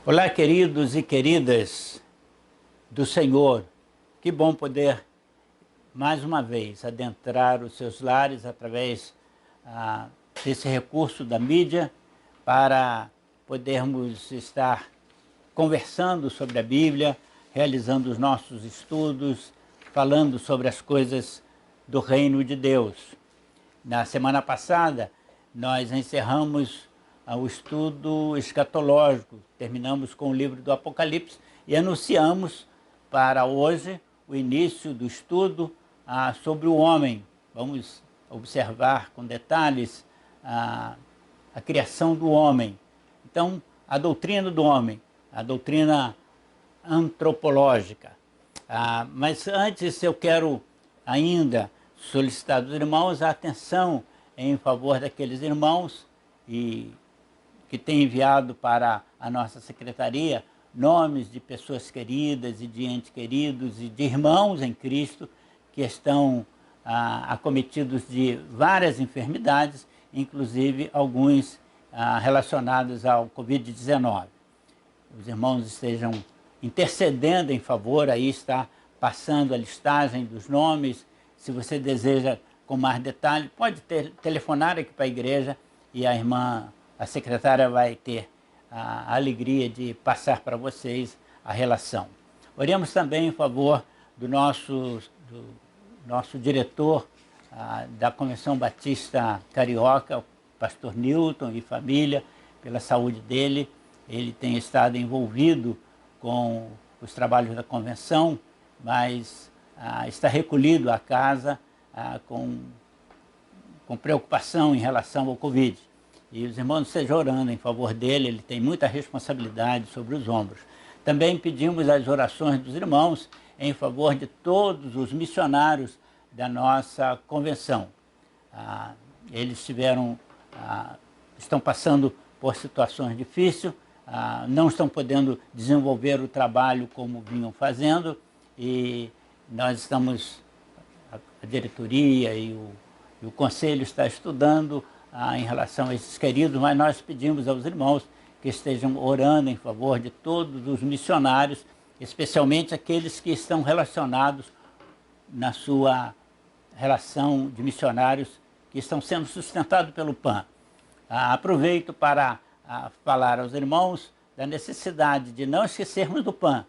Olá, queridos e queridas do Senhor. Que bom poder, mais uma vez, adentrar os seus lares através desse recurso da mídia para podermos estar conversando sobre a Bíblia, realizando os nossos estudos, falando sobre as coisas do reino de Deus. Na semana passada, nós encerramos o estudo escatológico, terminamos com o livro do Apocalipse e anunciamos para hoje o início do estudo sobre o homem. Vamos observar com detalhes a criação do homem. Então, a doutrina do homem, a doutrina antropológica. Mas antes eu quero ainda solicitar dos irmãos a atenção em favor daqueles irmãos que têm enviado para a nossa secretaria nomes de pessoas queridas e de entes queridos e de irmãos em Cristo que estão acometidos de várias enfermidades, inclusive alguns relacionados ao Covid-19. Os irmãos estejam intercedendo em favor, aí está passando a listagem dos nomes. Se você deseja com mais detalhe, pode telefonar aqui para a igreja e a secretária vai ter a alegria de passar para vocês a relação. Oremos também em favor do nosso diretor da Convenção Batista Carioca, o pastor Newton e família, pela saúde dele. Ele tem estado envolvido com os trabalhos da convenção, mas está recolhido à casa com preocupação em relação ao Covid. E os irmãos estejam orando em favor dele, ele tem muita responsabilidade sobre os ombros. Também pedimos as orações dos irmãos em favor de todos os missionários da nossa convenção. Eles estão passando por situações difíceis, não estão podendo desenvolver o trabalho como vinham fazendo, e nós estamos, a diretoria e o conselho está estudando em relação a esses queridos, mas nós pedimos aos irmãos que estejam orando em favor de todos os missionários, especialmente aqueles que estão relacionados na sua relação de missionários que estão sendo sustentados pelo PAN. Aproveito para falar aos irmãos da necessidade de não esquecermos do PAN.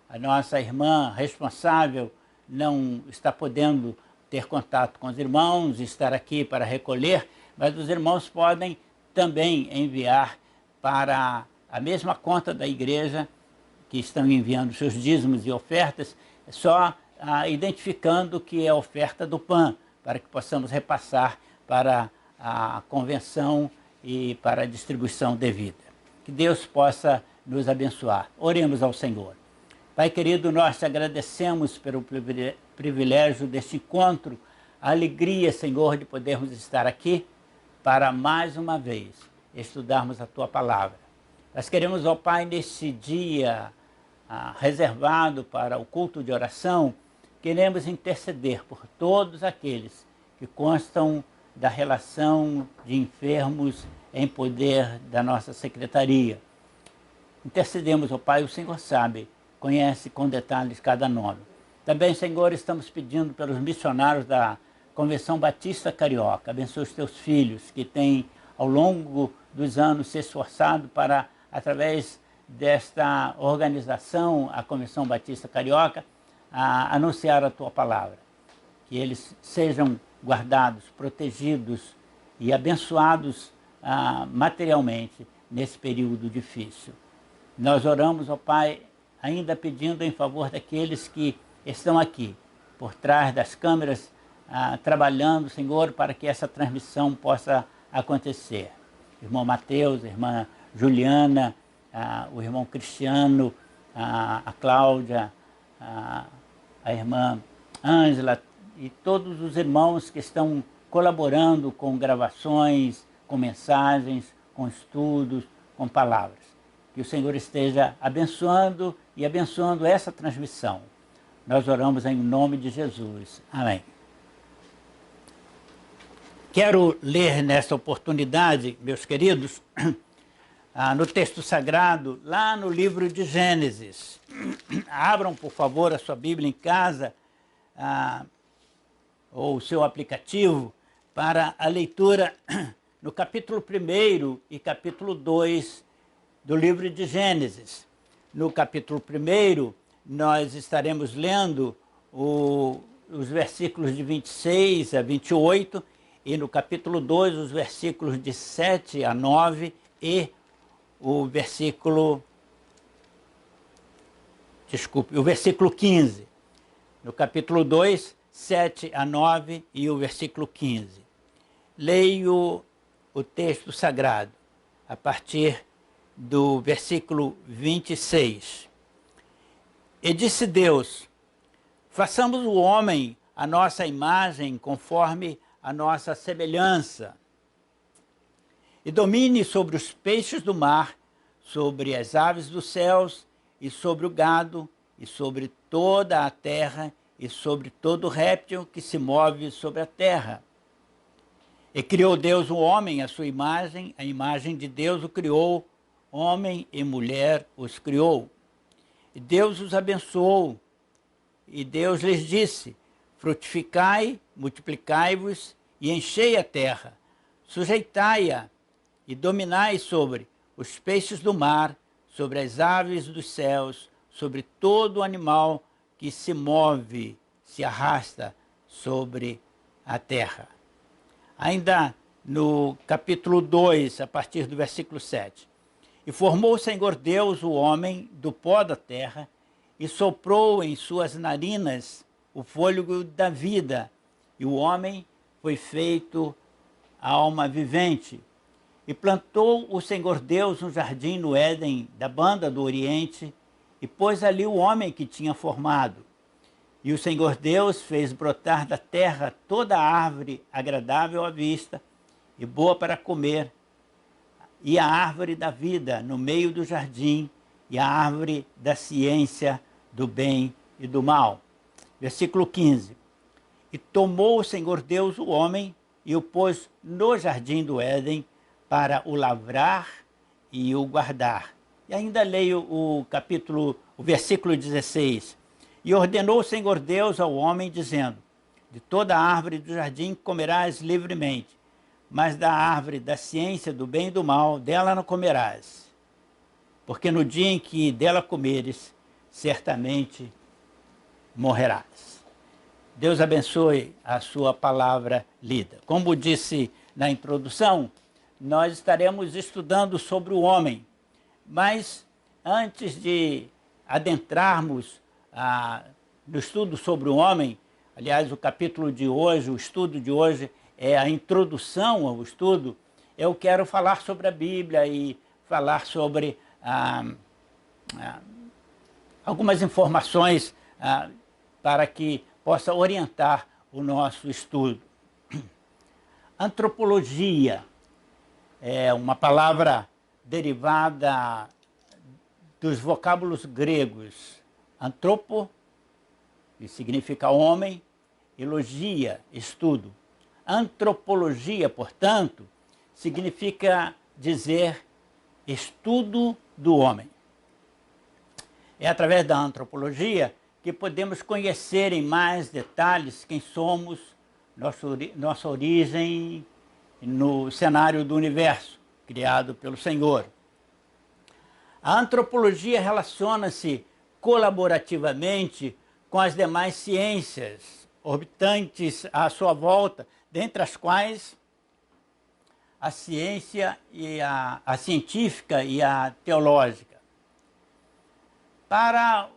A nossa irmã responsável não está podendo ter contato com os irmãos, estar aqui para recolher, mas os irmãos podem também enviar para a mesma conta da igreja, que estão enviando seus dízimos e ofertas, só identificando que é a oferta do PAN, para que possamos repassar para a convenção e para a distribuição devida. Que Deus possa nos abençoar. Oremos ao Senhor. Pai querido, nós te agradecemos pelo privilégio deste encontro, a alegria, Senhor, de podermos estar aqui para mais uma vez estudarmos a Tua Palavra. Nós queremos, ó Pai, nesse dia reservado para o culto de oração, queremos interceder por todos aqueles que constam da relação de enfermos em poder da nossa secretaria. Intercedemos, ó Pai, o Senhor sabe, conhece com detalhes cada nome. Também, Senhor, estamos pedindo pelos missionários da Convenção Batista Carioca. Abençoe os teus filhos que têm, ao longo dos anos, se esforçado para, através desta organização, a Convenção Batista Carioca, anunciar a tua palavra. Que eles sejam guardados, protegidos e abençoados materialmente nesse período difícil. Nós oramos, ó Pai, ainda pedindo em favor daqueles que estão aqui, por trás das câmeras, trabalhando, Senhor, para que essa transmissão possa acontecer. Irmão Mateus, a irmã Juliana, o irmão Cristiano, a Cláudia, a irmã Ângela e todos os irmãos que estão colaborando com gravações, com mensagens, com estudos, com palavras. Que o Senhor esteja abençoando e abençoando essa transmissão. Nós oramos em nome de Jesus. Amém. Quero ler nessa oportunidade, meus queridos, no texto sagrado, lá no livro de Gênesis. Abram, por favor, a sua Bíblia em casa, ou o seu aplicativo, para a leitura no capítulo 1 e capítulo 2 do livro de Gênesis. No capítulo 1, nós estaremos lendo os versículos de 26 a 28, e no capítulo 2, os versículos de 7 a 9 e o versículo 15. No capítulo 2, 7 a 9 e o versículo 15. Leio o texto sagrado a partir do versículo 26. E disse Deus: façamos o homem à nossa imagem, conforme a nossa semelhança, e domine sobre os peixes do mar, sobre as aves dos céus, e sobre o gado, e sobre toda a terra, e sobre todo réptil que se move sobre a terra. E criou Deus o homem à sua imagem, a imagem de Deus o criou, homem e mulher os criou. E Deus os abençoou, e Deus lhes disse: frutificai, multiplicai-vos e enchei a terra, sujeitai-a e dominai sobre os peixes do mar, sobre as aves dos céus, sobre todo animal que se move, se arrasta sobre a terra. Ainda no capítulo 2, a partir do versículo 7. E formou o Senhor Deus o homem do pó da terra, e soprou em suas narinas o fôlego da vida, e o homem foi feito alma vivente. E plantou o Senhor Deus um jardim no Éden, da banda do Oriente, e pôs ali o homem que tinha formado. E o Senhor Deus fez brotar da terra toda árvore agradável à vista e boa para comer, e a árvore da vida no meio do jardim, e a árvore da ciência do bem e do mal. Versículo 15. E tomou o Senhor Deus o homem e o pôs no jardim do Éden para o lavrar e o guardar. E ainda leio o versículo 16. E ordenou o Senhor Deus ao homem, dizendo: de toda a árvore do jardim comerás livremente, mas da árvore da ciência do bem e do mal, dela não comerás, porque no dia em que dela comeres, certamente morrerás. Deus abençoe a sua palavra lida. Como disse na introdução, nós estaremos estudando sobre o homem, mas antes de adentrarmos no estudo sobre o homem, aliás, o capítulo de hoje, o estudo de hoje é a introdução ao estudo, eu quero falar sobre a Bíblia e falar sobre algumas informações para que possa orientar o nosso estudo. Antropologia é uma palavra derivada dos vocábulos gregos. Antropo, que significa homem, e logia, estudo. Antropologia, portanto, significa dizer estudo do homem. É através da antropologia que podemos conhecer em mais detalhes quem somos, nossa origem no cenário do universo, criado pelo Senhor. A antropologia relaciona-se colaborativamente com as demais ciências orbitantes à sua volta, dentre as quais a ciência e a científica e a teológica. Para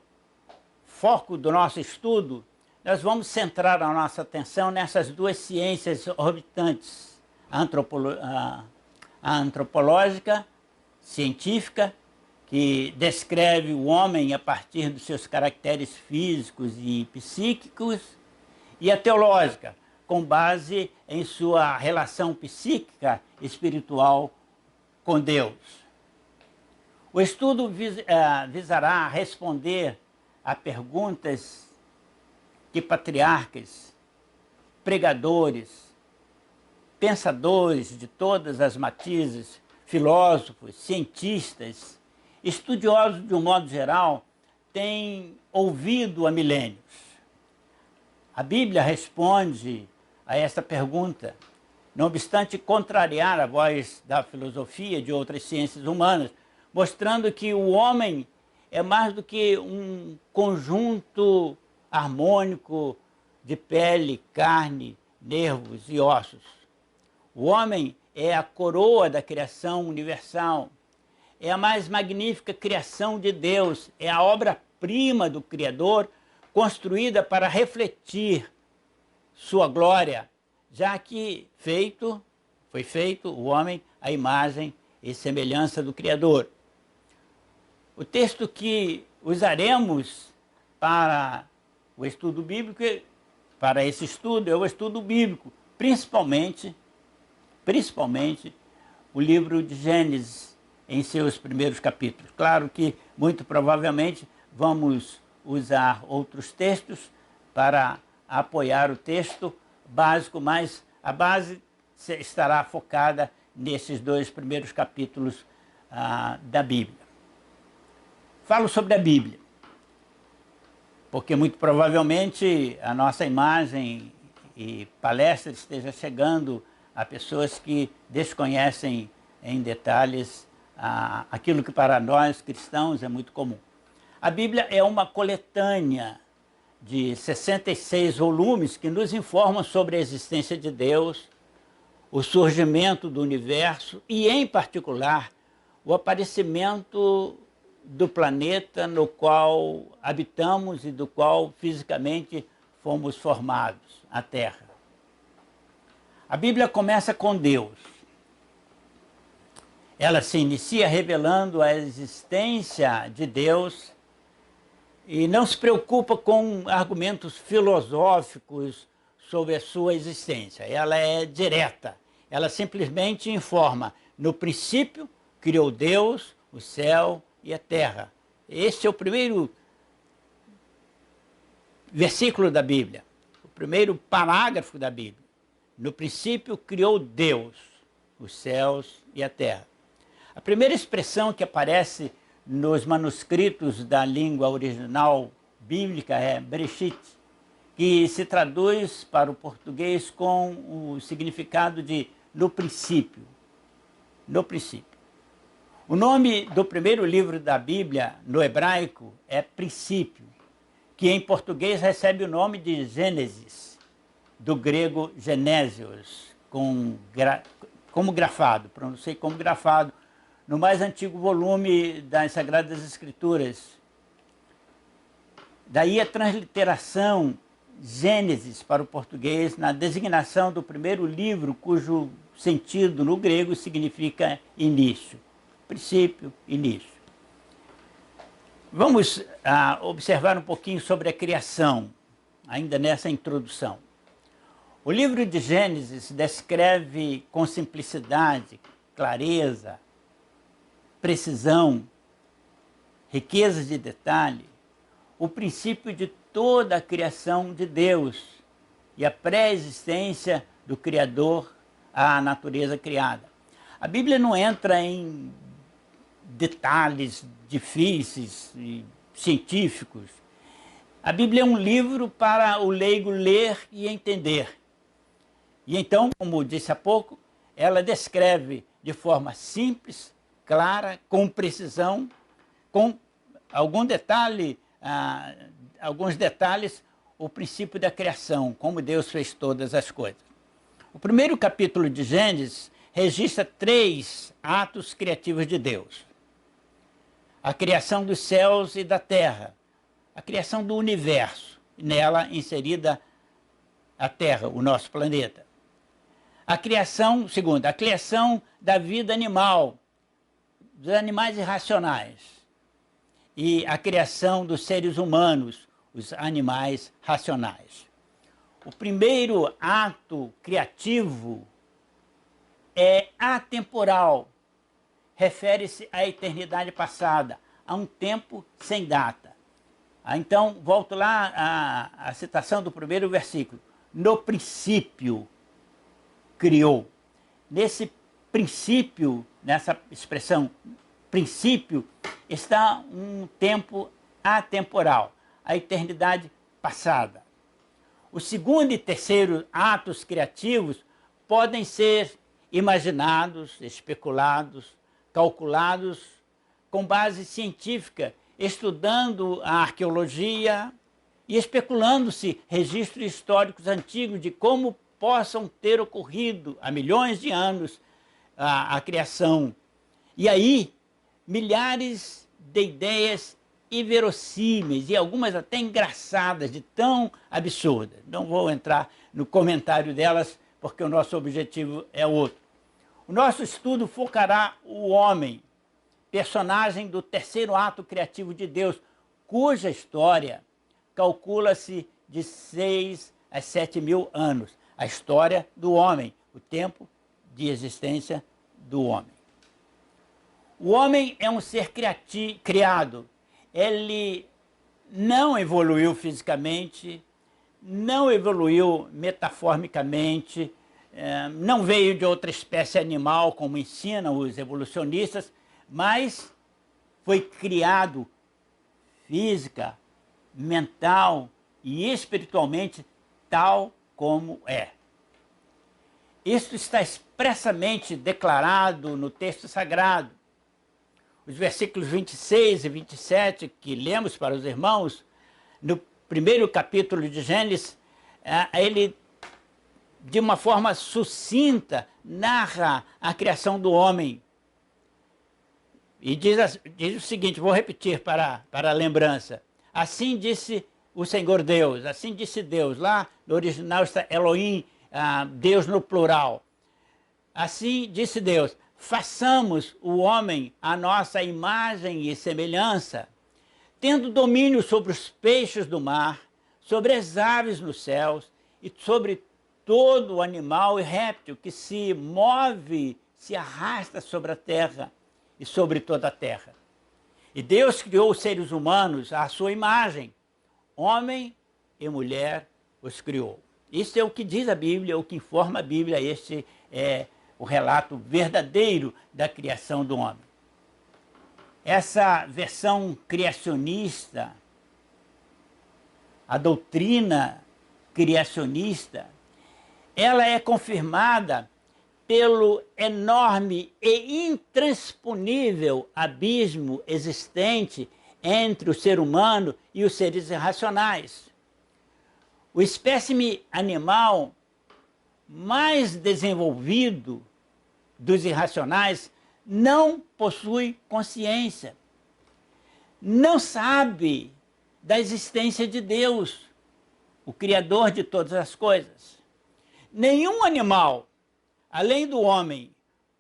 foco do nosso estudo, nós vamos centrar a nossa atenção nessas duas ciências orbitantes, a antropológica, científica, que descreve o homem a partir dos seus caracteres físicos e psíquicos, e a teológica, com base em sua relação psíquica e espiritual com Deus. O estudo visará responder a perguntas que patriarcas, pregadores, pensadores de todas as matizes filósofos, cientistas, estudiosos de um modo geral, têm ouvido há milênios. A Bíblia responde a essa pergunta, não obstante contrariar a voz da filosofia e de outras ciências humanas, mostrando que o homem é mais do que um conjunto harmônico de pele, carne, nervos e ossos. O homem é a coroa da criação universal, é a mais magnífica criação de Deus, é a obra-prima do Criador, construída para refletir sua glória, já que foi feito o homem à imagem e semelhança do Criador. O texto que usaremos para o estudo bíblico, para esse estudo, é o estudo bíblico, principalmente o livro de Gênesis, em seus primeiros capítulos. Claro que, muito provavelmente, vamos usar outros textos para apoiar o texto básico, mas a base estará focada nesses 2 primeiros capítulos da Bíblia. Falo sobre a Bíblia, porque muito provavelmente a nossa imagem e palestra esteja chegando a pessoas que desconhecem em detalhes aquilo que para nós cristãos é muito comum. A Bíblia é uma coletânea de 66 volumes que nos informam sobre a existência de Deus, o surgimento do universo e, em particular, o aparecimento do planeta no qual habitamos e do qual fisicamente fomos formados, a Terra. A Bíblia começa com Deus. Ela se inicia revelando a existência de Deus e não se preocupa com argumentos filosóficos sobre a sua existência. Ela é direta. Ela simplesmente informa: no princípio criou Deus o céu e a terra. Este é o primeiro versículo da Bíblia, o primeiro parágrafo da Bíblia. No princípio criou Deus os céus e a terra. A primeira expressão que aparece nos manuscritos da língua original bíblica é Bereshit, que se traduz para o português com o significado de no princípio. No princípio. O nome do primeiro livro da Bíblia, no hebraico, é Princípio, que em português recebe o nome de Gênesis, do grego Genésios, como grafado, pronunciei como grafado, no mais antigo volume das Sagradas Escrituras. Daí a transliteração Gênesis para o português na designação do primeiro livro, cujo sentido no grego significa início. Princípio, início. Vamos observar um pouquinho sobre a criação, ainda nessa introdução. O livro de Gênesis descreve com simplicidade, clareza, precisão, riqueza de detalhe, o princípio de toda a criação de Deus e a pré-existência do Criador à natureza criada. A Bíblia não entra em detalhes difíceis e científicos. A Bíblia é um livro para o leigo ler e entender. E então, como disse há pouco, ela descreve de forma simples, clara, com precisão, com alguns detalhes, o princípio da criação, como Deus fez todas as coisas. O primeiro capítulo de Gênesis registra 3 atos criativos de Deus: a criação dos céus e da terra, a criação do universo, nela inserida a Terra, o nosso planeta. A criação da vida animal, dos animais irracionais, e a criação dos seres humanos, os animais racionais. O primeiro ato criativo é atemporal, refere-se à eternidade passada, a um tempo sem data. Então, volto lá à citação do primeiro versículo. No princípio criou. Nesse princípio, nessa expressão princípio, está um tempo atemporal, a eternidade passada. O segundo e terceiro atos criativos podem ser imaginados, especulados, calculados com base científica, estudando a arqueologia e especulando-se registros históricos antigos de como possam ter ocorrido há milhões de anos a criação. E aí, milhares de ideias inverossímeis e algumas até engraçadas, de tão absurdas. Não vou entrar no comentário delas, porque o nosso objetivo é outro. O nosso estudo focará o homem, personagem do terceiro ato criativo de Deus, cuja história calcula-se de 6 a 7 mil anos. A história do homem, o tempo de existência do homem. O homem é um ser criado. Ele não evoluiu fisicamente, não evoluiu metaformicamente, não veio de outra espécie animal, como ensinam os evolucionistas, mas foi criado física, mental e espiritualmente tal como é. Isso está expressamente declarado no texto sagrado. Os versículos 26 e 27 que lemos para os irmãos, no primeiro capítulo de Gênesis, ele, de uma forma sucinta, narra a criação do homem. E diz o seguinte, vou repetir para a lembrança. Assim disse o Senhor Deus, assim disse Deus. Lá no original está Elohim, Deus no plural. Assim disse Deus, façamos o homem à nossa imagem e semelhança, tendo domínio sobre os peixes do mar, sobre as aves nos céus e sobre todo animal e réptil que se move, se arrasta sobre a terra e sobre toda a terra. E Deus criou os seres humanos à sua imagem, homem e mulher os criou. Isso é o que diz a Bíblia, o que informa a Bíblia, este é o relato verdadeiro da criação do homem. Essa versão criacionista, a doutrina criacionista, ela é confirmada pelo enorme e intransponível abismo existente entre o ser humano e os seres irracionais. O espécime animal mais desenvolvido dos irracionais não possui consciência, não sabe da existência de Deus, o Criador de todas as coisas. Nenhum animal, além do homem,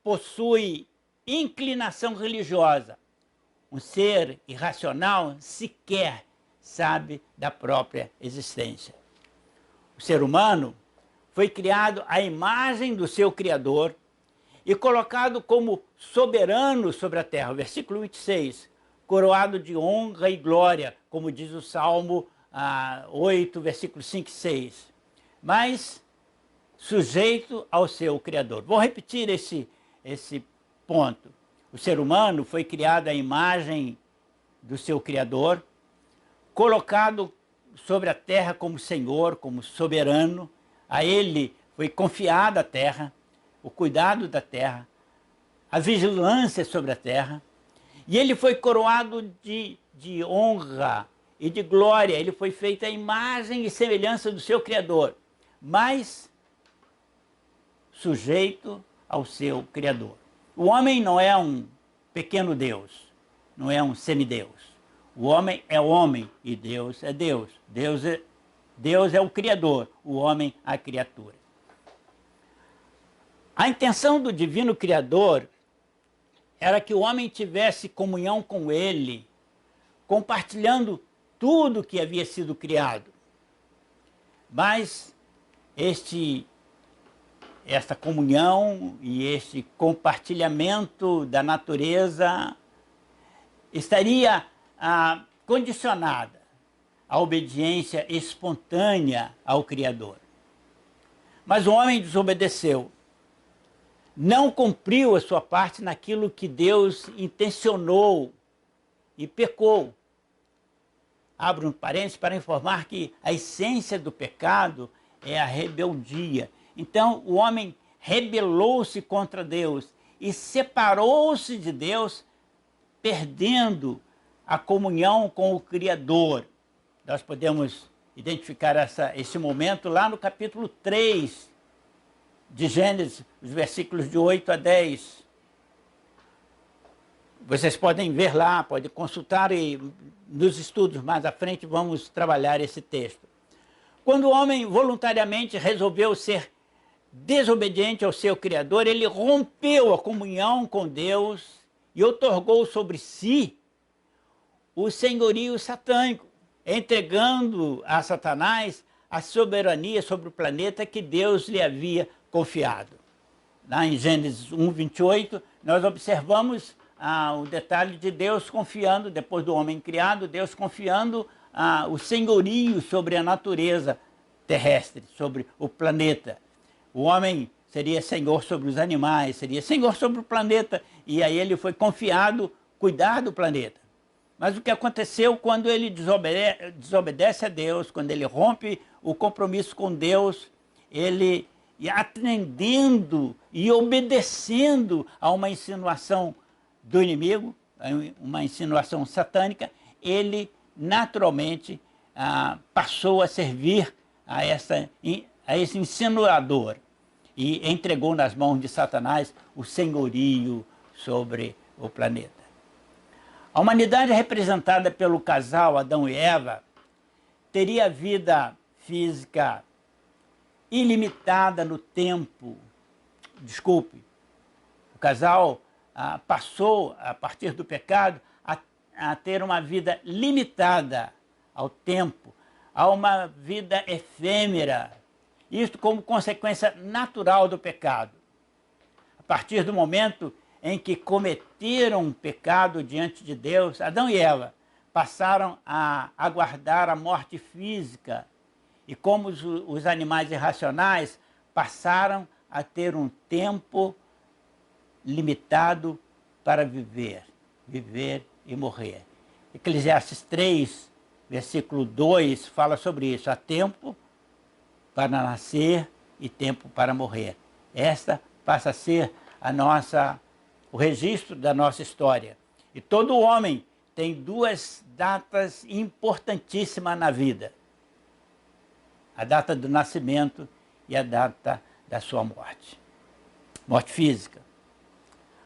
possui inclinação religiosa. Um ser irracional sequer sabe da própria existência. O ser humano foi criado à imagem do seu Criador e colocado como soberano sobre a terra. Versículo 26, coroado de honra e glória, como diz o Salmo 8, versículos 5 e 6. Mas sujeito ao seu Criador. Vou repetir esse ponto. O ser humano foi criado à imagem do seu Criador, colocado sobre a terra como Senhor, como soberano. A ele foi confiada a terra, o cuidado da terra, a vigilância sobre a terra. E ele foi coroado de honra e de glória. Ele foi feito à imagem e semelhança do seu Criador, mas sujeito ao seu Criador. O homem não é um pequeno Deus, não é um semideus. O homem é homem e Deus é Deus. Deus é o Criador, o homem a criatura. A intenção do divino Criador era que o homem tivesse comunhão com ele, compartilhando tudo que havia sido criado. Mas esta comunhão e este compartilhamento da natureza estaria condicionada à obediência espontânea ao Criador. Mas o homem desobedeceu. não cumpriu a sua parte naquilo que Deus intencionou e pecou. Abro um parênteses para informar que a essência do pecado é a rebeldia. Então, o homem rebelou-se contra Deus e separou-se de Deus, perdendo a comunhão com o Criador. Nós podemos identificar esse momento lá no capítulo 3 de Gênesis, os versículos de 8 a 10. Vocês podem ver lá, podem consultar e nos estudos mais à frente vamos trabalhar esse texto. Quando o homem voluntariamente resolveu ser desobediente ao seu Criador, ele rompeu a comunhão com Deus e outorgou sobre si o senhorio satânico, entregando a Satanás a soberania sobre o planeta que Deus lhe havia confiado. Lá em Gênesis 1, 28, nós observamos o detalhe de Deus confiando, depois do homem criado, Deus confiando o senhorio sobre a natureza terrestre, sobre o planeta. O homem seria senhor sobre os animais, seria senhor sobre o planeta, e aí ele foi confiado cuidar do planeta. Mas o que aconteceu quando ele desobedece a Deus, quando ele rompe o compromisso com Deus, ele, atendendo e obedecendo a uma insinuação do inimigo, uma insinuação satânica, ele naturalmente passou a servir a esse insinuador e entregou nas mãos de Satanás o senhorio sobre o planeta. A humanidade representada pelo casal Adão e Eva teria vida física ilimitada no tempo. Desculpe, o casal passou, a partir do pecado, a ter uma vida limitada ao tempo, a uma vida efêmera. Isto como consequência natural do pecado. A partir do momento em que cometeram um pecado diante de Deus, Adão e Eva passaram a aguardar a morte física e como os animais irracionais passaram a ter um tempo limitado para viver e morrer. Eclesiastes 3, versículo 2, fala sobre isso. Há tempo para nascer e tempo para morrer. Esta passa a ser o registro da nossa história. E todo homem tem duas datas importantíssimas na vida. A data do nascimento e a data da sua morte. Morte física.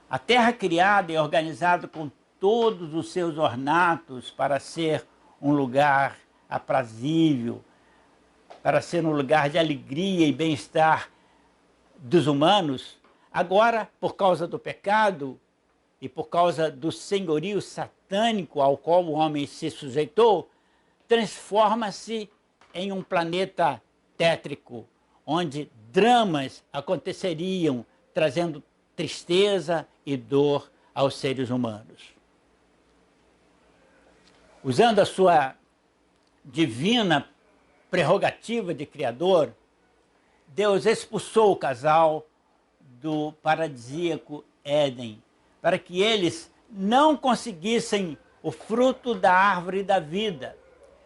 A terra criada e organizada com todos os seus ornatos para ser um lugar aprazível, para ser um lugar de alegria e bem-estar dos humanos, agora, por causa do pecado e por causa do senhorio satânico ao qual o homem se sujeitou, transforma-se em um planeta tétrico, onde dramas aconteceriam, trazendo tristeza e dor aos seres humanos. Usando a sua divina prerrogativa de Criador, Deus expulsou o casal do paradisíaco Éden, para que eles não conseguissem o fruto da árvore da vida.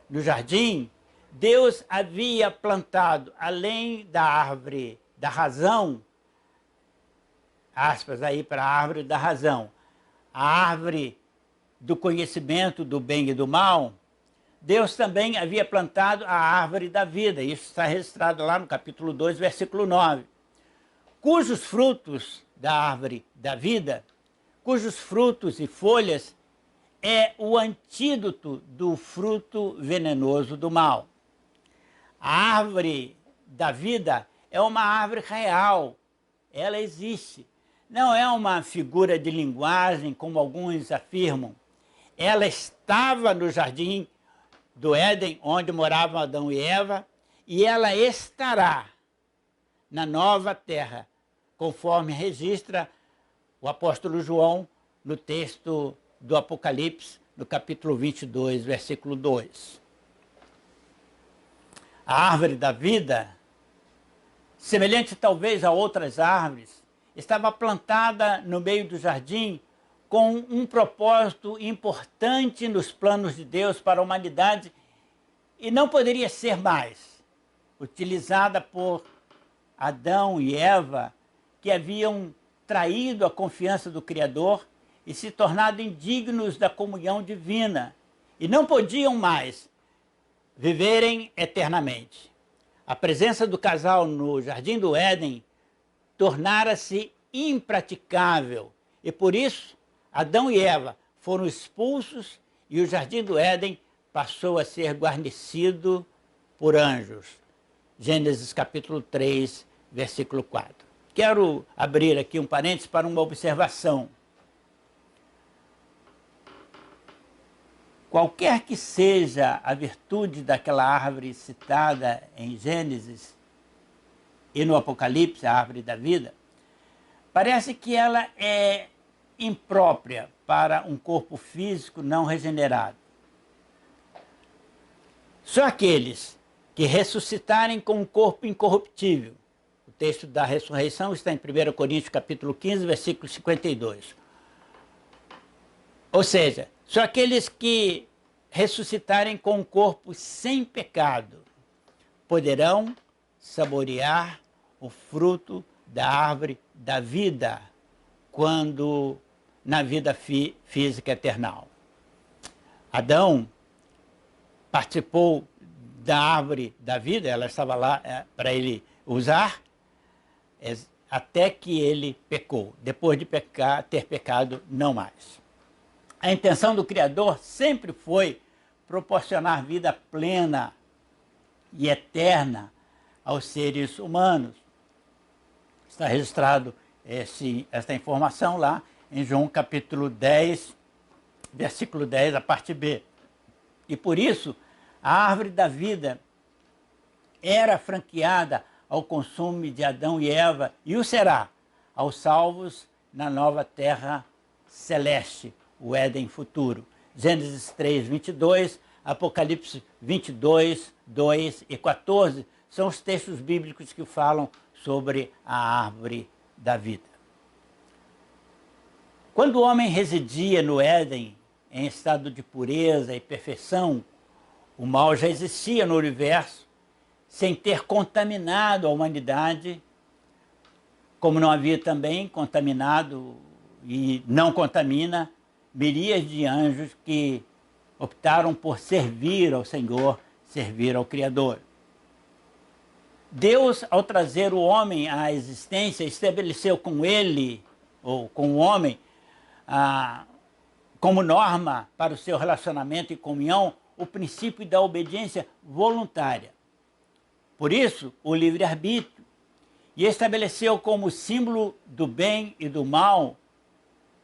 No jardim, Deus havia plantado, além da árvore da razão, aspas aí para a árvore da razão, a árvore do conhecimento do bem e do mal, Deus também havia plantado a árvore da vida. Isso está registrado lá no capítulo 2, versículo 9. Cujos frutos da árvore da vida, cujos frutos e folhas é o antídoto do fruto venenoso do mal. A árvore da vida é uma árvore real, ela existe. Não é uma figura de linguagem, como alguns afirmam. Ela estava no jardim do Éden, onde moravam Adão e Eva, e ela estará na nova terra, conforme registra o apóstolo João no texto do Apocalipse, no capítulo 22, versículo 2. A árvore da vida, semelhante talvez a outras árvores, estava plantada no meio do jardim com um propósito importante nos planos de Deus para a humanidade e não poderia ser mais utilizada por Adão e Eva, que haviam traído a confiança do Criador e se tornado indignos da comunhão divina e não podiam mais viverem eternamente. A presença do casal no Jardim do Éden tornara-se impraticável e por isso Adão e Eva foram expulsos e o Jardim do Éden passou a ser guarnecido por anjos. Gênesis capítulo 3, versículo 4. Quero abrir aqui um parênteses para uma observação. Qualquer que seja a virtude daquela árvore citada em Gênesis e no Apocalipse, a árvore da vida, parece que ela é imprópria para um corpo físico não regenerado. Só aqueles que ressuscitarem com um corpo incorruptível. O texto da ressurreição está em 1 Coríntios capítulo 15, versículo 52. Ou seja, só aqueles que ressuscitarem com um corpo sem pecado poderão saborear o fruto da árvore da vida quando na vida física eternal. Adão participou da árvore da vida, ela estava lá para ele usar, até que ele pecou. Depois de ter pecado, não mais. A intenção do Criador sempre foi proporcionar vida plena e eterna aos seres humanos. Está registrado esta informação lá em João capítulo 10, versículo 10, a parte B. E por isso, a árvore da vida era franqueada ao consumo de Adão e Eva e o será aos salvos na nova terra celeste, o Éden futuro. Gênesis 3, 22, Apocalipse 22, 2 e 14 são os textos bíblicos que falam sobre a árvore da vida. Quando o homem residia no Éden, em estado de pureza e perfeição, o mal já existia no universo, sem ter contaminado a humanidade, como não havia também contaminado e não contamina miríades de anjos que optaram por servir ao Senhor, servir ao Criador. Deus, ao trazer o homem à existência, estabeleceu com ele, ou com o homem, como norma para o seu relacionamento e comunhão, o princípio da obediência voluntária. Por isso, o livre-arbítrio, e estabeleceu como símbolo do bem e do mal,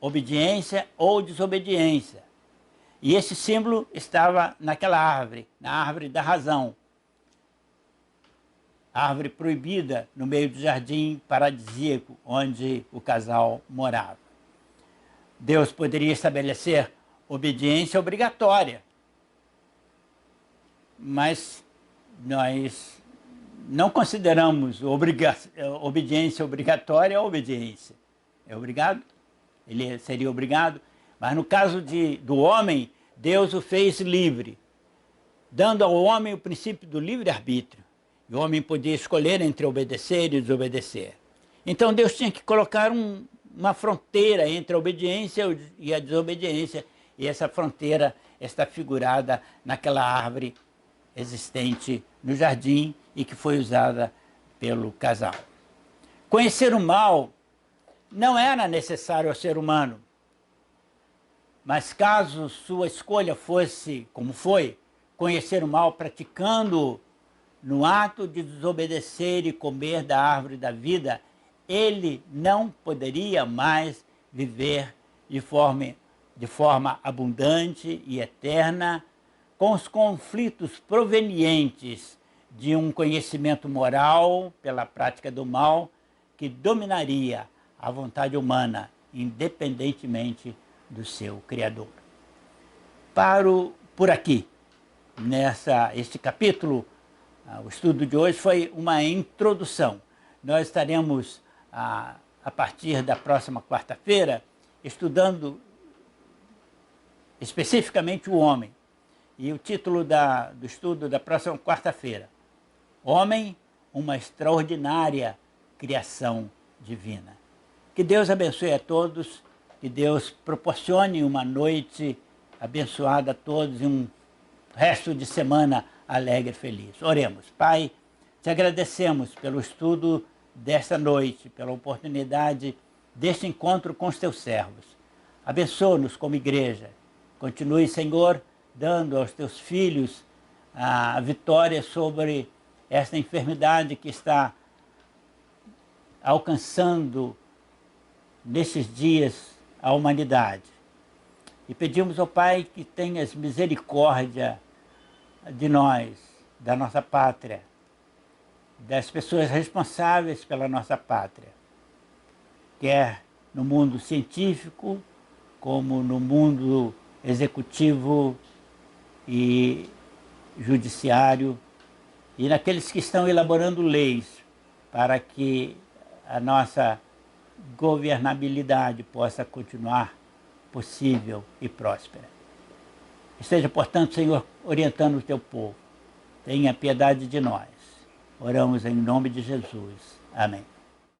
obediência ou desobediência. E esse símbolo estava naquela árvore, na árvore da razão. Árvore proibida no meio do jardim paradisíaco, onde o casal morava. Deus poderia estabelecer obediência obrigatória, mas nós não consideramos obediência obrigatória a obediência. É obrigado? Ele seria obrigado? Mas no caso do homem, Deus o fez livre, dando ao homem o princípio do livre-arbítrio. E o homem podia escolher entre obedecer e desobedecer. Então Deus tinha que colocar uma fronteira entre a obediência e a desobediência. E essa fronteira está figurada naquela árvore existente no jardim e que foi usada pelo casal. Conhecer o mal não era necessário ao ser humano, mas caso sua escolha fosse, como foi, conhecer o mal praticando no ato de desobedecer e comer da árvore da vida, ele não poderia mais viver de forma abundante e eterna, com os conflitos provenientes de um conhecimento moral pela prática do mal que dominaria a vontade humana, independentemente do seu Criador. Paro por aqui. Este capítulo, o estudo de hoje foi uma introdução. Nós estaremos a partir da próxima quarta-feira, estudando especificamente o homem. E o título do estudo da próxima quarta-feira: Homem, uma extraordinária criação divina. Que Deus abençoe a todos, que Deus proporcione uma noite abençoada a todos e um resto de semana alegre e feliz. Oremos. Pai, te agradecemos pelo estudo desta noite, pela oportunidade deste encontro com os teus servos. Abençoa-nos como igreja. Continue, Senhor, dando aos teus filhos a vitória sobre esta enfermidade que está alcançando nesses dias a humanidade. E pedimos ao Pai que tenhas misericórdia de nós, da nossa pátria, das pessoas responsáveis pela nossa pátria, quer no mundo científico, como no mundo executivo e judiciário, e naqueles que estão elaborando leis para que a nossa governabilidade possa continuar possível e próspera. Esteja, portanto, Senhor, orientando o teu povo. Tenha piedade de nós. Oramos em nome de Jesus. Amém.